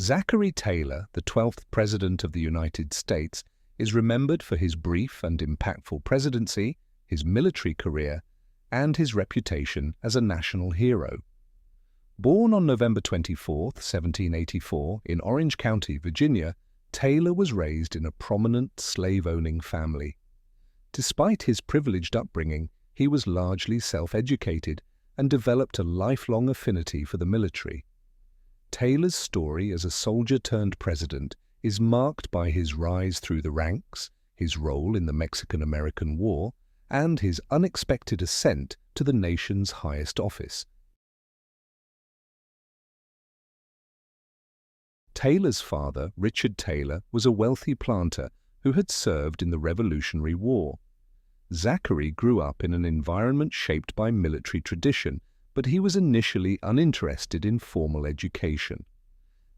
Zachary Taylor, the 12th President of the United States, is remembered for his brief and impactful presidency, his military career, and his reputation as a national hero. Born on November 24, 1784, in Orange County, Virginia, Taylor was raised in a prominent slave-owning family. Despite his privileged upbringing, he was largely self-educated and developed a lifelong affinity for the military. Taylor's story as a soldier-turned-president is marked by his rise through the ranks, his role in the Mexican-American War, and his unexpected ascent to the nation's highest office. Taylor's father, Richard Taylor, was a wealthy planter who had served in the Revolutionary War. Zachary grew up in an environment shaped by military tradition, but he was initially uninterested in formal education.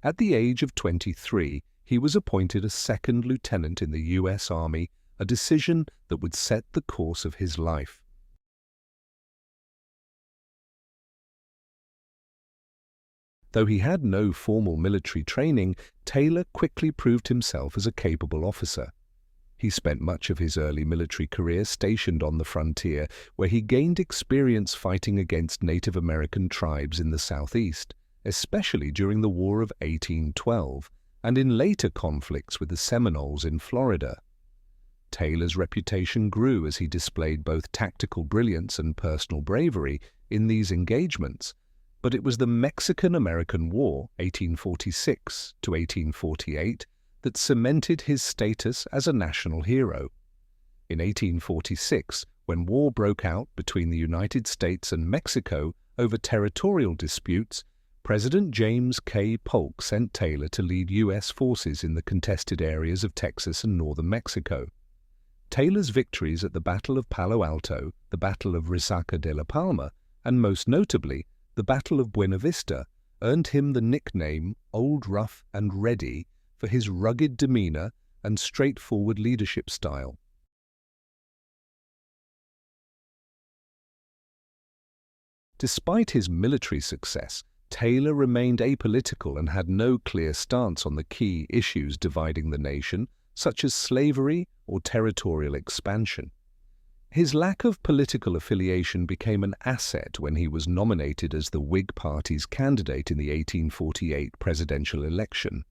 At the age of 23, he was appointed a second lieutenant in the U.S. Army, a decision that would set the course of his life. Though he had no formal military training, Taylor quickly proved himself as a capable officer. He spent much of his early military career stationed on the frontier, where he gained experience fighting against Native American tribes in the Southeast, especially during the War of 1812, and in later conflicts with the Seminoles in Florida. Taylor's reputation grew as he displayed both tactical brilliance and personal bravery in these engagements, but it was the Mexican-American War, 1846 to 1848, that cemented his status as a national hero. In 1846, when war broke out between the United States and Mexico over territorial disputes, President James K. Polk sent Taylor to lead U.S. forces in the contested areas of Texas and northern Mexico. Taylor's victories at the Battle of Palo Alto, the Battle of Resaca de la Palma, and most notably, the Battle of Buena Vista, earned him the nickname Old Rough and Ready for his rugged demeanor and straightforward leadership style. Despite his military success, Taylor remained apolitical and had no clear stance on the key issues dividing the nation, such as slavery or territorial expansion. His lack of political affiliation became an asset when he was nominated as the Whig Party's candidate in the 1848 presidential election.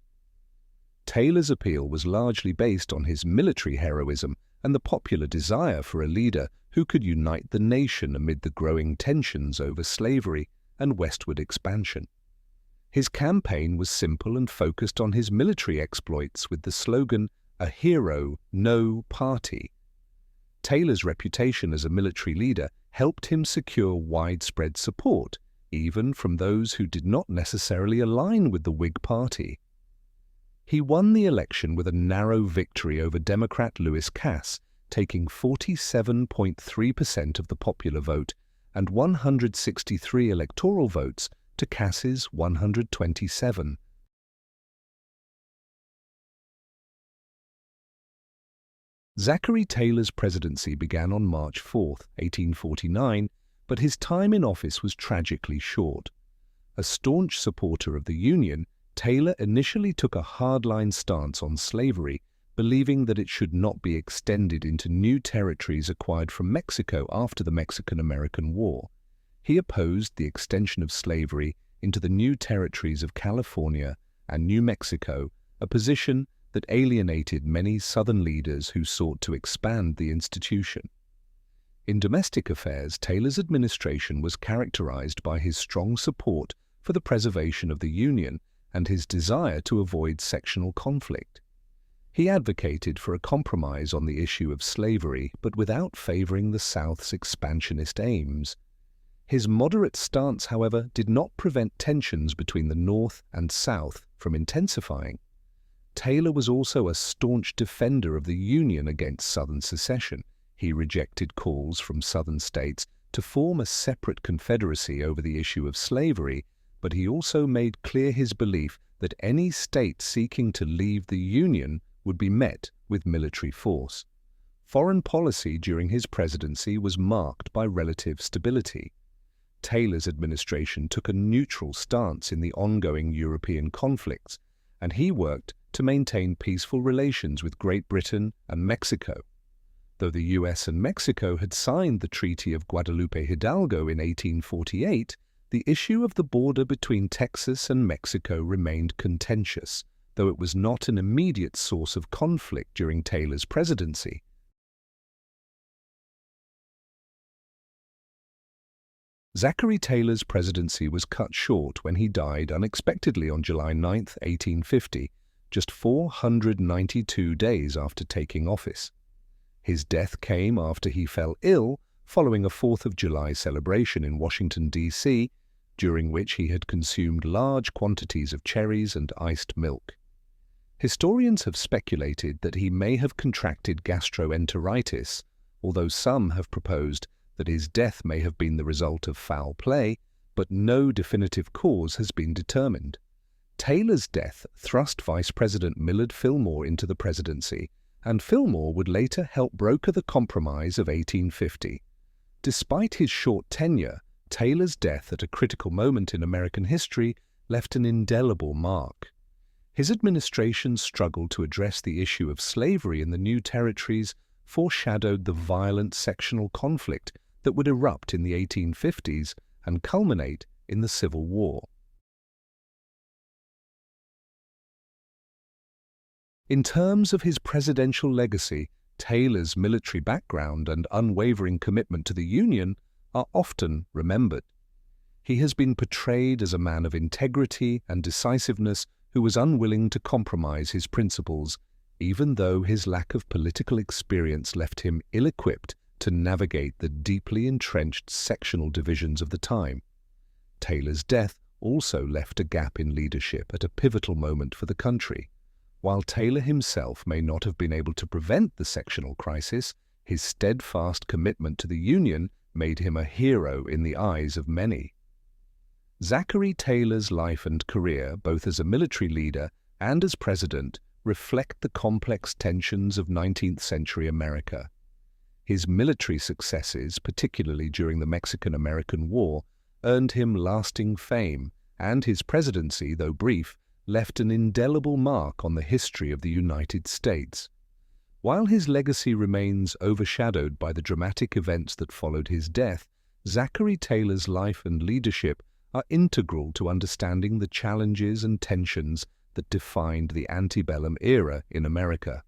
Taylor's appeal was largely based on his military heroism and the popular desire for a leader who could unite the nation amid the growing tensions over slavery and westward expansion. His campaign was simple and focused on his military exploits with the slogan, "A hero, no party." Taylor's reputation as a military leader helped him secure widespread support, even from those who did not necessarily align with the Whig Party. He won the election with a narrow victory over Democrat Lewis Cass, taking 47.3% of the popular vote and 163 electoral votes to Cass's 127. Zachary Taylor's presidency began on March 4, 1849, but his time in office was tragically short. A staunch supporter of the Union, Taylor initially took a hardline stance on slavery, believing that it should not be extended into new territories acquired from Mexico after the Mexican-American War. He opposed the extension of slavery into the new territories of California and New Mexico, a position that alienated many Southern leaders who sought to expand the institution. In domestic affairs, Taylor's administration was characterized by his strong support for the preservation of the Union and his desire to avoid sectional conflict. He advocated for a compromise on the issue of slavery, but without favoring the South's expansionist aims. His moderate stance, however, did not prevent tensions between the North and South from intensifying. Taylor was also a staunch defender of the Union against Southern secession. He rejected calls from Southern states to form a separate confederacy over the issue of slavery, but he also made clear his belief that any state seeking to leave the Union would be met with military force. Foreign policy during his presidency was marked by relative stability. Taylor's administration took a neutral stance in the ongoing European conflicts, and he worked to maintain peaceful relations with Great Britain and Mexico. Though the US and Mexico had signed the Treaty of Guadalupe Hidalgo in 1848, the issue of the border between Texas and Mexico remained contentious, though it was not an immediate source of conflict during Taylor's presidency. Zachary Taylor's presidency was cut short when he died unexpectedly on July 9, 1850, just 492 days after taking office. His death came after he fell ill following a 4th of July celebration in Washington, D.C., during which he had consumed large quantities of cherries and iced milk. Historians have speculated that he may have contracted gastroenteritis, although some have proposed that his death may have been the result of foul play, but no definitive cause has been determined. Taylor's death thrust Vice President Millard Fillmore into the presidency, and Fillmore would later help broker the Compromise of 1850. Despite his short tenure, Taylor's death at a critical moment in American history left an indelible mark. His administration's struggle to address the issue of slavery in the new territories foreshadowed the violent sectional conflict that would erupt in the 1850s and culminate in the Civil War. In terms of his presidential legacy, Taylor's military background and unwavering commitment to the Union are often remembered. He has been portrayed as a man of integrity and decisiveness who was unwilling to compromise his principles, even though his lack of political experience left him ill-equipped to navigate the deeply entrenched sectional divisions of the time. Taylor's death also left a gap in leadership at a pivotal moment for the country. While Taylor himself may not have been able to prevent the sectional crisis, his steadfast commitment to the Union made him a hero in the eyes of many. Zachary Taylor's life and career, both as a military leader and as president, reflect the complex tensions of 19th-century America. His military successes, particularly during the Mexican-American War, earned him lasting fame, and his presidency, though brief, left an indelible mark on the history of the United States. While his legacy remains overshadowed by the dramatic events that followed his death, Zachary Taylor's life and leadership are integral to understanding the challenges and tensions that defined the antebellum era in America.